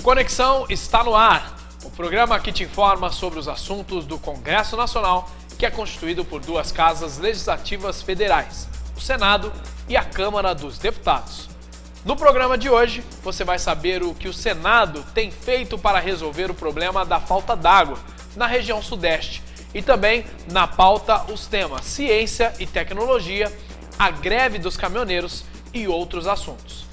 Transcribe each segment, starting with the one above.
Conexão está no ar, o programa que te informa sobre os assuntos do Congresso Nacional, que é constituído por duas casas legislativas federais, o Senado e a Câmara dos Deputados. No programa de hoje, você vai saber o que o Senado tem feito para resolver o problema da falta d'água na região sudeste e também na pauta os temas ciência e tecnologia, a greve dos caminhoneiros e outros assuntos.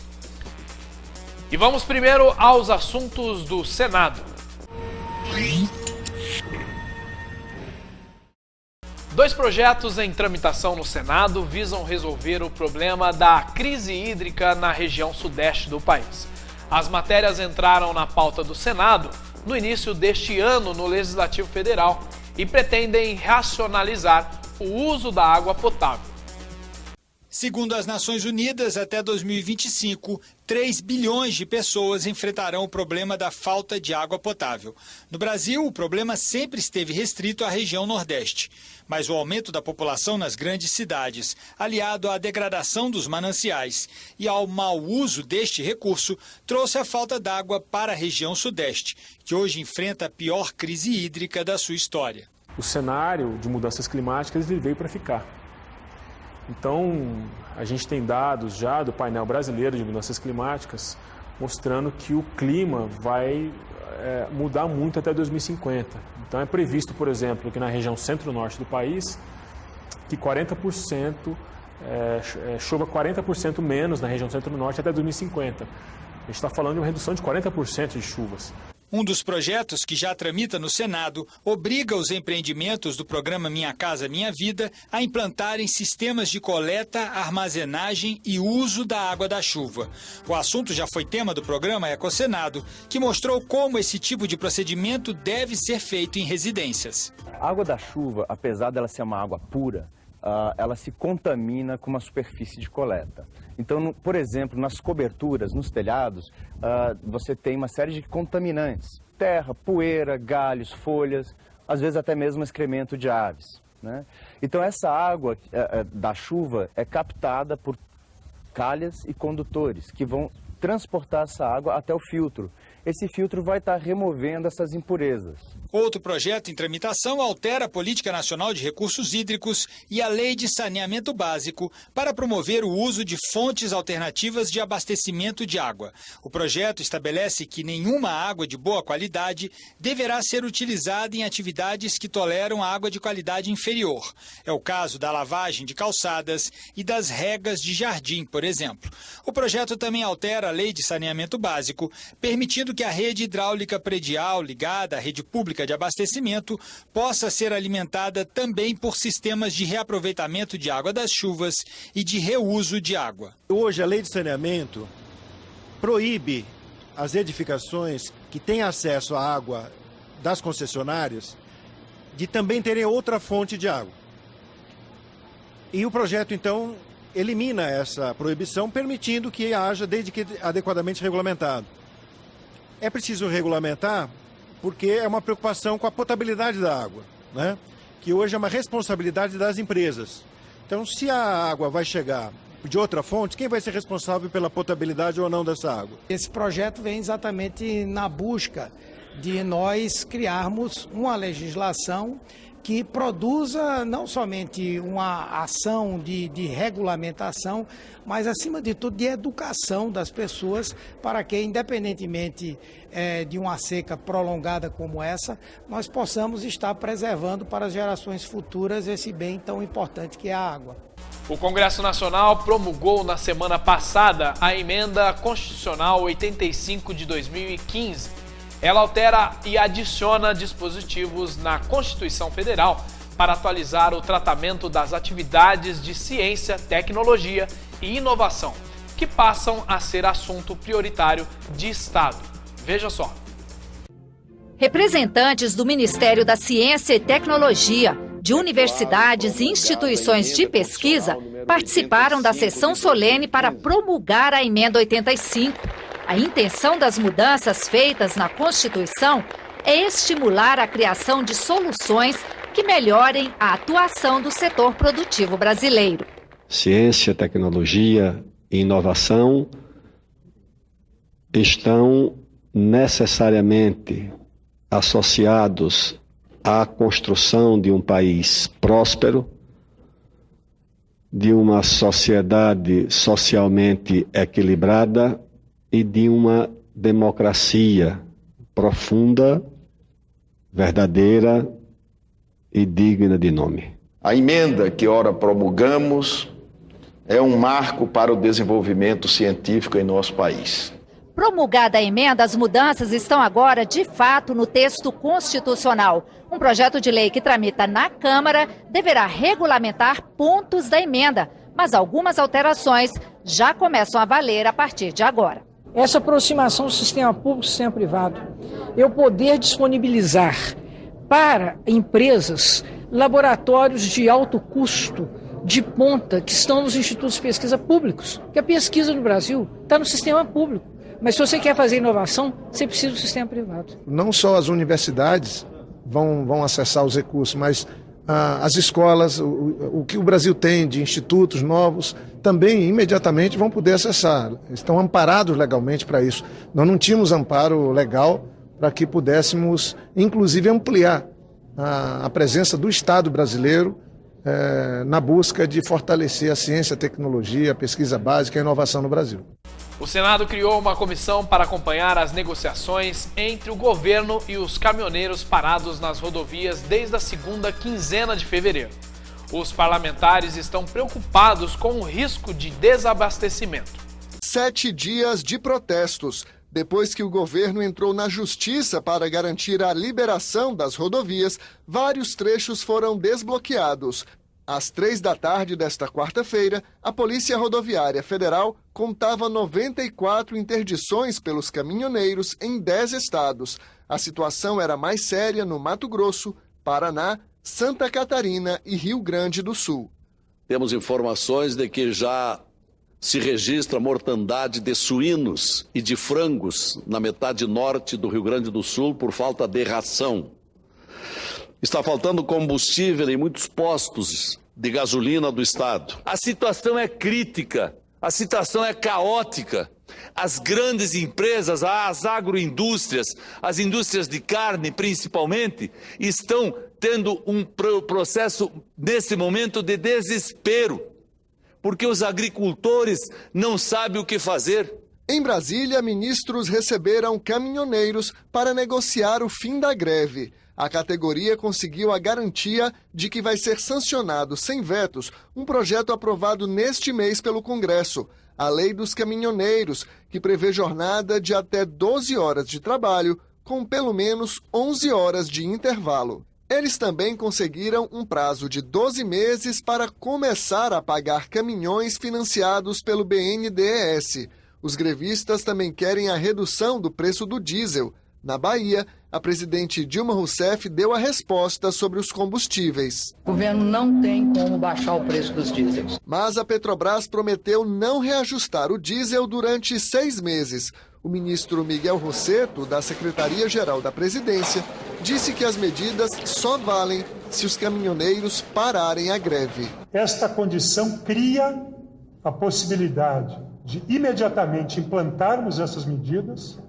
E vamos primeiro aos assuntos do Senado. Dois projetos em tramitação no Senado visam resolver o problema da crise hídrica na região sudeste do país. As matérias entraram na pauta do Senado no início deste ano no Legislativo Federal e pretendem racionalizar o uso da água potável. Segundo as Nações Unidas, até 2025, 3 bilhões de pessoas enfrentarão o problema da falta de água potável. No Brasil, o problema sempre esteve restrito à região Nordeste. Mas o aumento da população nas grandes cidades, aliado à degradação dos mananciais e ao mau uso deste recurso, trouxe a falta d'água para a região Sudeste, que hoje enfrenta a pior crise hídrica da sua história. O cenário de mudanças climáticas ele veio para ficar. Então, a gente tem dados já do painel brasileiro de mudanças climáticas mostrando que o clima vai mudar muito até 2050. Então, é previsto, por exemplo, que na região centro-norte do país, que 40%, chova 40% menos na região centro-norte até 2050. A gente está falando de uma redução de 40% de chuvas. Um dos projetos que já tramita no Senado obriga os empreendimentos do programa Minha Casa Minha Vida a implantarem sistemas de coleta, armazenagem e uso da água da chuva. O assunto já foi tema do programa EcoSenado, que mostrou como esse tipo de procedimento deve ser feito em residências. A água da chuva, apesar dela ser uma água pura, ela se contamina com uma superfície de coleta. Então, por exemplo, nas coberturas, nos telhados, você tem uma série de contaminantes. Terra, poeira, galhos, folhas, às vezes até mesmo excremento de aves, né? Então, essa água da chuva é captada por calhas e condutores que vão transportar essa água até o filtro. Esse filtro vai estar removendo essas impurezas. Outro projeto em tramitação altera a Política Nacional de Recursos Hídricos e a Lei de Saneamento Básico para promover o uso de fontes alternativas de abastecimento de água. O projeto estabelece que nenhuma água de boa qualidade deverá ser utilizada em atividades que toleram água de qualidade inferior. É o caso da lavagem de calçadas e das regas de jardim, por exemplo. O projeto também altera a Lei de Saneamento Básico, permitindo que a rede hidráulica predial ligada à rede pública de abastecimento possa ser alimentada também por sistemas de reaproveitamento de água das chuvas e de reuso de água. Hoje a lei de saneamento proíbe as edificações que têm acesso à água das concessionárias de também terem outra fonte de água. E o projeto, então, elimina essa proibição, permitindo que haja, desde que adequadamente regulamentado. É preciso regulamentar porque é uma preocupação com a potabilidade da água, né? Que hoje é uma responsabilidade das empresas. Então, se a água vai chegar de outra fonte, quem vai ser responsável pela potabilidade ou não dessa água? Esse projeto vem exatamente na busca de nós criarmos uma legislação que produza não somente uma ação de regulamentação, mas, acima de tudo, de educação das pessoas para que, independentemente de uma seca prolongada como essa, nós possamos estar preservando para as gerações futuras esse bem tão importante que é a água. O Congresso Nacional promulgou na semana passada a Emenda Constitucional 85 de 2015. Ela altera e adiciona dispositivos na Constituição Federal para atualizar o tratamento das atividades de ciência, tecnologia e inovação, que passam a ser assunto prioritário de Estado. Veja só. Representantes do Ministério da Ciência e Tecnologia, de universidades e instituições de pesquisa participaram da sessão solene para promulgar a Emenda 85. A intenção das mudanças feitas na Constituição é estimular a criação de soluções que melhorem a atuação do setor produtivo brasileiro. Ciência, tecnologia e inovação estão necessariamente associados à construção de um país próspero, de uma sociedade socialmente equilibrada e de uma democracia profunda, verdadeira e digna de nome. A emenda que ora promulgamos é um marco para o desenvolvimento científico em nosso país. Promulgada a emenda, as mudanças estão agora, de fato, no texto constitucional. Um projeto de lei que tramita na Câmara deverá regulamentar pontos da emenda, mas algumas alterações já começam a valer a partir de agora. Essa aproximação do sistema público e sistema privado, eu poder disponibilizar para empresas laboratórios de alto custo, de ponta, que estão nos institutos de pesquisa públicos, porque a pesquisa no Brasil está no sistema público. Mas se você quer fazer inovação, você precisa do sistema privado. Não só as universidades vão acessar os recursos, mas as escolas, o que o Brasil tem de institutos novos, também imediatamente vão poder acessar. Estão amparados legalmente para isso. Nós não tínhamos amparo legal para que pudéssemos, inclusive, ampliar a presença do Estado brasileiro na busca de fortalecer a ciência, a tecnologia, a pesquisa básica e a inovação no Brasil. O Senado criou uma comissão para acompanhar as negociações entre o governo e os caminhoneiros parados nas rodovias desde a segunda quinzena de fevereiro. Os parlamentares estão preocupados com o risco de desabastecimento. 7 dias de protestos. Depois que o governo entrou na justiça para garantir a liberação das rodovias, vários trechos foram desbloqueados. Às 3 da tarde desta quarta-feira, a Polícia Rodoviária Federal contava 94 interdições pelos caminhoneiros em 10 estados. A situação era mais séria no Mato Grosso, Paraná, Santa Catarina e Rio Grande do Sul. Temos informações de que já se registra mortandade de suínos e de frangos na metade norte do Rio Grande do Sul por falta de ração. Está faltando combustível em muitos postos de gasolina do estado. A situação é crítica, a situação é caótica. As grandes empresas, as agroindústrias, as indústrias de carne principalmente, estão tendo um processo, nesse momento, de desespero, porque os agricultores não sabem o que fazer. Em Brasília, ministros receberam caminhoneiros para negociar o fim da greve. A categoria conseguiu a garantia de que vai ser sancionado sem vetos um projeto aprovado neste mês pelo Congresso, a Lei dos Caminhoneiros, que prevê jornada de até 12 horas de trabalho, com pelo menos 11 horas de intervalo. Eles também conseguiram um prazo de 12 meses para começar a pagar caminhões financiados pelo BNDES. Os grevistas também querem a redução do preço do diesel. Na Bahia, a presidente Dilma Rousseff deu a resposta sobre os combustíveis. O governo não tem como baixar o preço dos diesels. Mas a Petrobras prometeu não reajustar o diesel durante 6 meses. O ministro Miguel Rossetto, da Secretaria-Geral da Presidência, disse que as medidas só valem se os caminhoneiros pararem a greve. Esta condição cria a possibilidade de imediatamente implantarmos essas medidas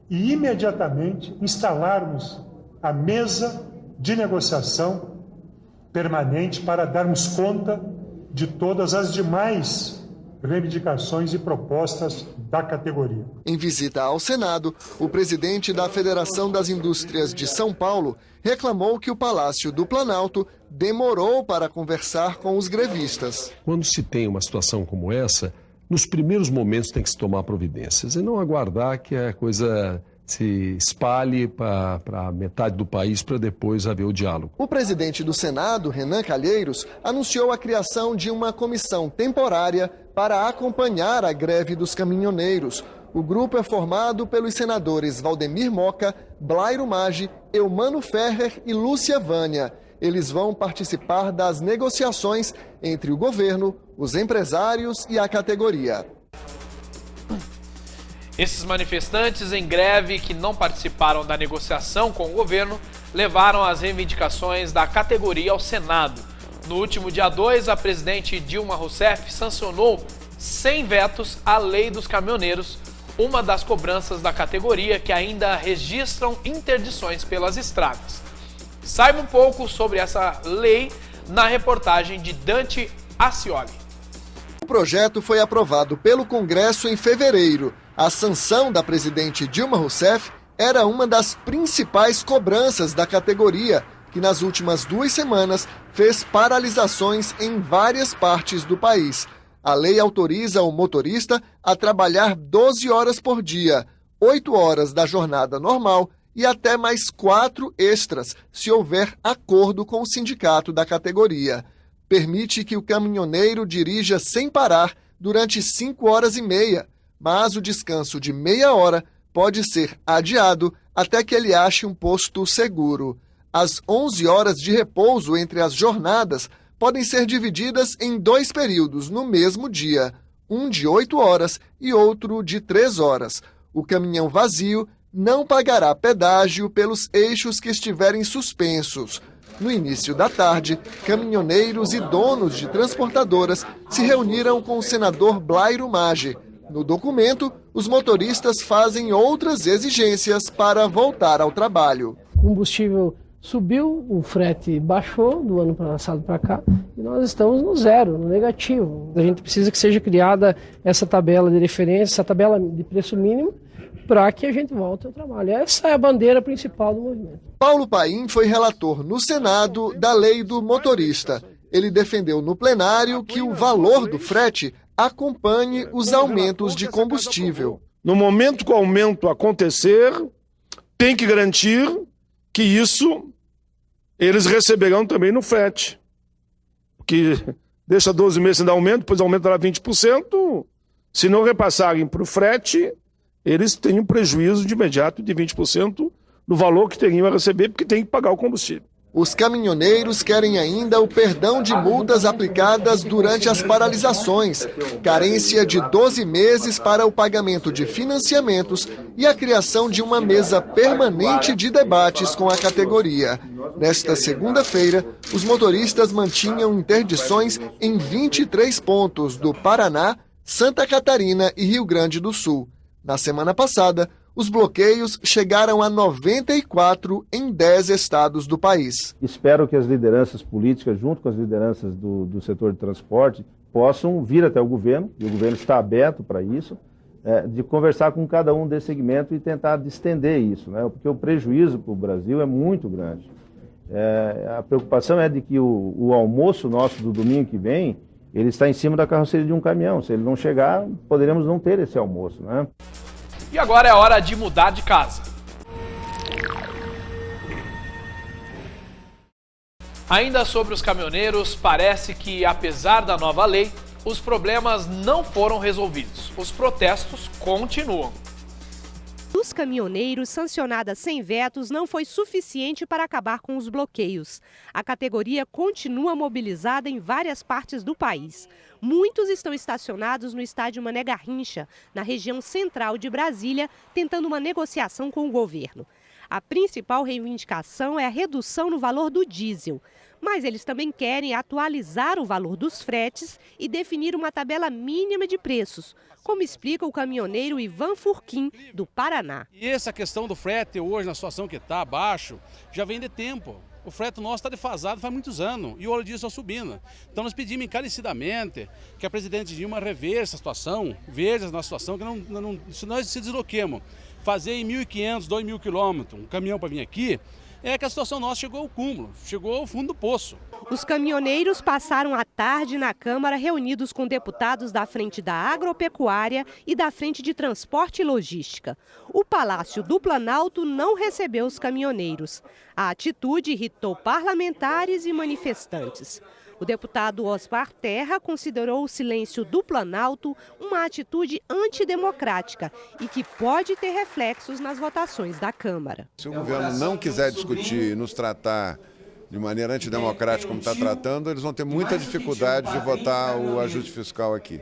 e imediatamente instalarmos a mesa de negociação permanente para darmos conta de todas as demais reivindicações e propostas da categoria. Em visita ao Senado, o presidente da Federação das Indústrias de São Paulo reclamou que o Palácio do Planalto demorou para conversar com os grevistas. Quando se tem uma situação como essa, nos primeiros momentos tem que se tomar providências e não aguardar que a coisa se espalhe para metade do país para depois haver o diálogo. O presidente do Senado, Renan Calheiros, anunciou a criação de uma comissão temporária para acompanhar a greve dos caminhoneiros. O grupo é formado pelos senadores Valdemir Moca, Blairo Maggi, Eumano Ferrer e Lúcia Vânia. Eles vão participar das negociações entre o governo, os empresários e a categoria. Esses manifestantes em greve que não participaram da negociação com o governo levaram as reivindicações da categoria ao Senado. No último dia 2, a presidente Dilma Rousseff sancionou sem vetos a Lei dos Caminhoneiros, uma das cobranças da categoria que ainda registram interdições pelas estradas. Saiba um pouco sobre essa lei na reportagem de Dante Ascioli. O projeto foi aprovado pelo Congresso em fevereiro. A sanção da presidente Dilma Rousseff era uma das principais cobranças da categoria, que nas últimas 2 semanas fez paralisações em várias partes do país. A lei autoriza o motorista a trabalhar 12 horas por dia, 8 horas da jornada normal e até mais 4 extras, se houver acordo com o sindicato da categoria. Permite que o caminhoneiro dirija sem parar durante 5 horas e meia, mas o descanso de meia hora pode ser adiado até que ele ache um posto seguro. As 11 horas de repouso entre as jornadas podem ser divididas em 2 períodos no mesmo dia, um de 8 horas e outro de 3 horas. O caminhão vazio não pagará pedágio pelos eixos que estiverem suspensos. No início da tarde, caminhoneiros e donos de transportadoras se reuniram com o senador Blairo Maggi. No documento, os motoristas fazem outras exigências para voltar ao trabalho. O combustível subiu, o frete baixou do ano passado para cá e nós estamos no zero, no negativo. A gente precisa que seja criada essa tabela de referência, essa tabela de preço mínimo, para que a gente volte ao trabalho. Essa é a bandeira principal do movimento. Paulo Paim foi relator no Senado da lei do motorista. Ele defendeu no plenário que o valor do frete acompanhe os aumentos de combustível. No momento que o aumento acontecer, tem que garantir que isso eles receberão também no frete. Porque deixa 12 meses sem dar aumento, depois aumentará 20%. Se não repassarem para o frete, eles têm um prejuízo de imediato de 20% no valor que teriam a receber, porque tem que pagar o combustível. Os caminhoneiros querem ainda o perdão de multas aplicadas durante as paralisações, carência de 12 meses para o pagamento de financiamentos e a criação de uma mesa permanente de debates com a categoria. Nesta segunda-feira, os motoristas mantinham interdições em 23 pontos do Paraná, Santa Catarina e Rio Grande do Sul. Na semana passada, os bloqueios chegaram a 94 em 10 estados do país. Espero que as lideranças políticas, junto com as lideranças do setor de transporte, possam vir até o governo, e o governo está aberto para isso, de conversar com cada um desse segmento e tentar distender isso, né? Porque o prejuízo para o Brasil é muito grande. A preocupação é de que o almoço nosso do domingo que vem, ele está em cima da carroceria de um caminhão. Se ele não chegar, poderemos não ter esse almoço, né? E agora é hora de mudar de casa. Ainda sobre os caminhoneiros, parece que, apesar da nova lei, os problemas não foram resolvidos. Os protestos continuam. Dos caminhoneiros, sancionada sem vetos não foi suficiente para acabar com os bloqueios. A categoria continua mobilizada em várias partes do país. Muitos estão estacionados no estádio Mané Garrincha, na região central de Brasília, tentando uma negociação com o governo. A principal reivindicação é a redução no valor do diesel. Mas eles também querem atualizar o valor dos fretes e definir uma tabela mínima de preços, como explica o caminhoneiro Ivan Furquim, do Paraná. E essa questão do frete hoje, na situação que está abaixo, já vem de tempo. O frete nosso está defasado faz muitos anos e o óleo diesel está subindo. Então nós pedimos encarecidamente que a presidente Dilma reveja essa situação, veja a nossa situação, que se nós se desloquemos, fazer em 1.500, 2.000 quilômetros, um caminhão para vir aqui, é que a situação nossa chegou ao cúmulo, chegou ao fundo do poço. Os caminhoneiros passaram a tarde na Câmara reunidos com deputados da Frente da Agropecuária e da Frente de Transporte e Logística. O Palácio do Planalto não recebeu os caminhoneiros. A atitude irritou parlamentares e manifestantes. O deputado Osmar Terra considerou o silêncio do Planalto uma atitude antidemocrática e que pode ter reflexos nas votações da Câmara. Se o governo não quiser discutir e nos tratar de maneira antidemocrática como está tratando, eles vão ter muita dificuldade de votar o ajuste fiscal aqui.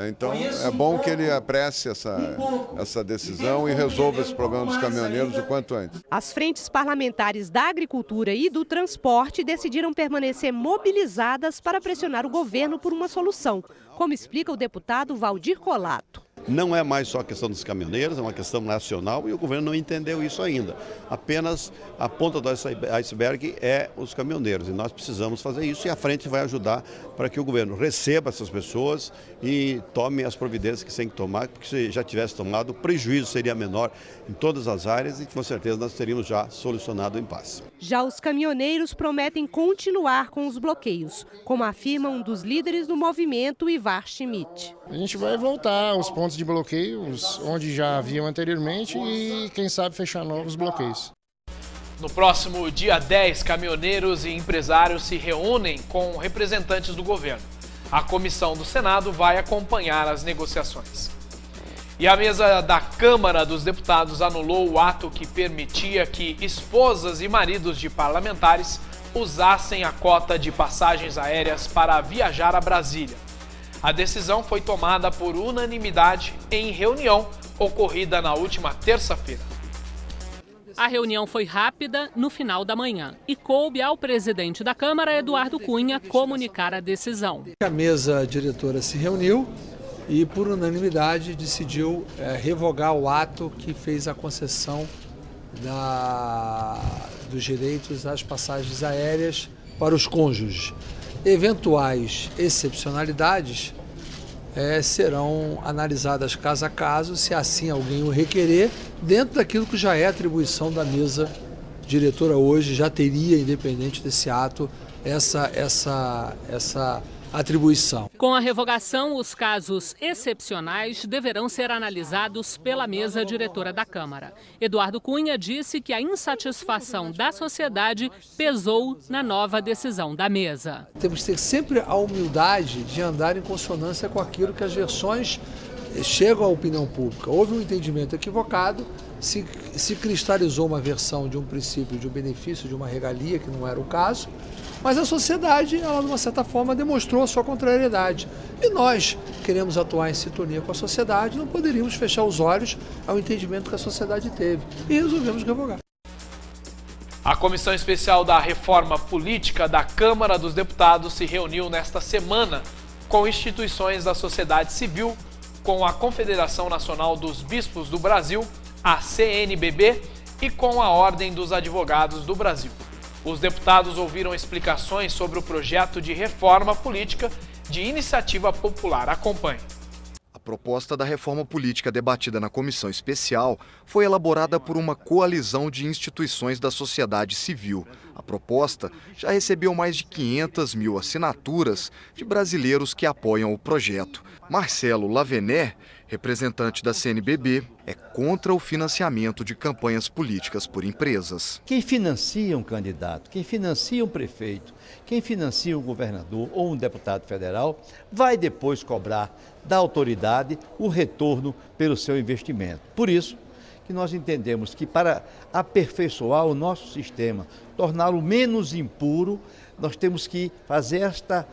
Então é bom que ele apresse essa decisão e resolva esse problema dos caminhoneiros o quanto antes. As frentes parlamentares da agricultura e do transporte decidiram permanecer mobilizadas para pressionar o governo por uma solução, como explica o deputado Valdir Colato. Não é mais só a questão dos caminhoneiros, é uma questão nacional e o governo não entendeu isso ainda. Apenas a ponta do iceberg é os caminhoneiros e nós precisamos fazer isso e a frente vai ajudar para que o governo receba essas pessoas e tome as providências que tem que tomar, porque se já tivesse tomado, o prejuízo seria menor em todas as áreas e com certeza nós teríamos já solucionado o impasse. Já os caminhoneiros prometem continuar com os bloqueios, como afirma um dos líderes do movimento, Ivar Schmidt. A gente vai voltar aos pontos de bloqueios, onde já haviam anteriormente, e quem sabe fechar novos bloqueios. No próximo dia 10, caminhoneiros e empresários se reúnem com representantes do governo. A comissão do Senado vai acompanhar as negociações. E a mesa da Câmara dos Deputados anulou o ato que permitia que esposas e maridos de parlamentares usassem a cota de passagens aéreas para viajar a Brasília. A decisão foi tomada por unanimidade em reunião ocorrida na última terça-feira. A reunião foi rápida no final da manhã e coube ao presidente da Câmara, Eduardo Cunha, comunicar a decisão. A mesa diretora se reuniu e, por unanimidade, decidiu revogar o ato que fez a concessão dos direitos às passagens aéreas para os cônjuges. Eventuais excepcionalidades serão analisadas caso a caso, se assim alguém o requerer, dentro daquilo que já é atribuição da mesa diretora hoje, já teria, independente desse ato, essa atribuição. Com a revogação, os casos excepcionais deverão ser analisados pela mesa diretora da Câmara. Eduardo Cunha disse que a insatisfação da sociedade pesou na nova decisão da mesa. Temos que ter sempre a humildade de andar em consonância com aquilo que as versões chegam à opinião pública. Houve um entendimento equivocado, se cristalizou uma versão de um princípio, de um benefício, de uma regalia, que não era o caso, mas a sociedade, ela, de uma certa forma, demonstrou a sua contrariedade. E nós queremos atuar em sintonia com a sociedade, não poderíamos fechar os olhos ao entendimento que a sociedade teve. E resolvemos revogar. A Comissão Especial da Reforma Política da Câmara dos Deputados se reuniu nesta semana com instituições da sociedade civil, com a Confederação Nacional dos Bispos do Brasil, a CNBB, e com a Ordem dos Advogados do Brasil. Os deputados ouviram explicações sobre o projeto de reforma política de iniciativa popular. Acompanhe. A proposta da reforma política debatida na comissão especial foi elaborada por uma coalizão de instituições da sociedade civil. A proposta já recebeu mais de 500 mil assinaturas de brasileiros que apoiam o projeto. Marcelo Lavener, representante da CNBB, é contra o financiamento de campanhas políticas por empresas. Quem financia um candidato, quem financia um prefeito, quem financia um governador ou um deputado federal, vai depois cobrar da autoridade o retorno pelo seu investimento. Por isso que nós entendemos que, para aperfeiçoar o nosso sistema, torná-lo menos impuro, nós temos que fazer esta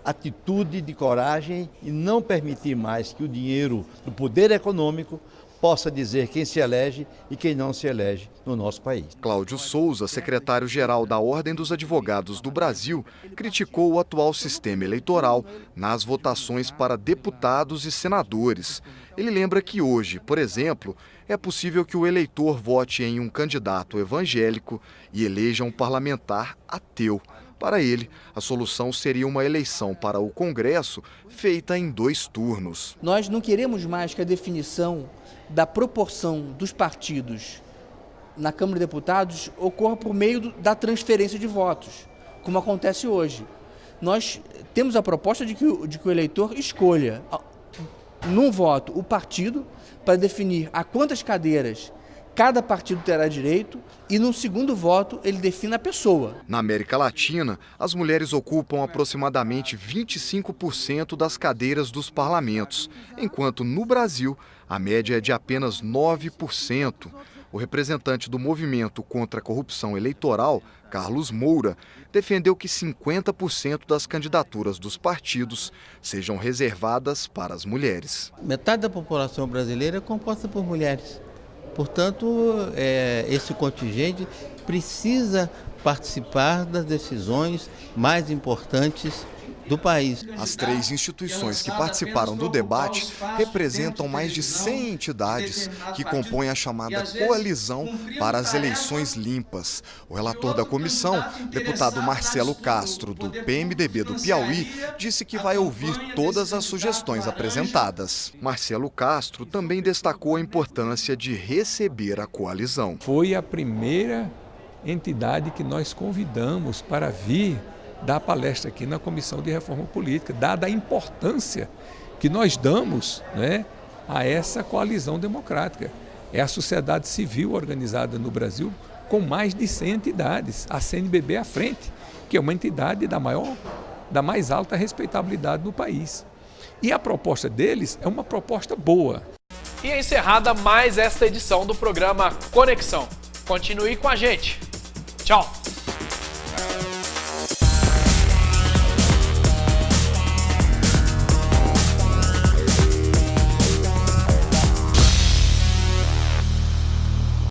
atitude de coragem e não permitir mais que o dinheiro do poder econômico possa dizer quem se elege e quem não se elege no nosso país. Cláudio Souza, secretário-geral da Ordem dos Advogados do Brasil, criticou o atual sistema eleitoral nas votações para deputados e senadores. Ele lembra que hoje, por exemplo, é possível que o eleitor vote em um candidato evangélico e eleja um parlamentar ateu. Para ele, a solução seria uma eleição para o Congresso feita em 2 turnos. Nós não queremos mais que a definição da proporção dos partidos na Câmara de Deputados ocorra por meio da transferência de votos, como acontece hoje. Nós temos a proposta de que o eleitor escolha, num voto, o partido para definir a quantas cadeiras cada partido terá direito e, no segundo voto, ele define a pessoa. Na América Latina, as mulheres ocupam aproximadamente 25% das cadeiras dos parlamentos, enquanto no Brasil a média é de apenas 9%. O representante do Movimento contra a Corrupção Eleitoral, Carlos Moura, defendeu que 50% das candidaturas dos partidos sejam reservadas para as mulheres. Metade da população brasileira é composta por mulheres. Portanto, esse contingente precisa participar das decisões mais importantes do país. As 3 instituições que participaram do debate representam mais de 100 entidades que compõem a chamada Coalizão para as Eleições Limpas. O relator da comissão, deputado Marcelo Castro, do PMDB do Piauí, disse que vai ouvir todas as sugestões apresentadas. Marcelo Castro também destacou a importância de receber a coalizão. Foi a primeira entidade que nós convidamos para vir dar palestra aqui na Comissão de Reforma Política, dada a importância que nós damos, né, a essa coalizão democrática. É a sociedade civil organizada no Brasil com mais de 100 entidades, a CNBB à frente, que é uma entidade da mais alta respeitabilidade no país. E a proposta deles é uma proposta boa. E é encerrada mais esta edição do programa Conexão. Continue com a gente. Tchau!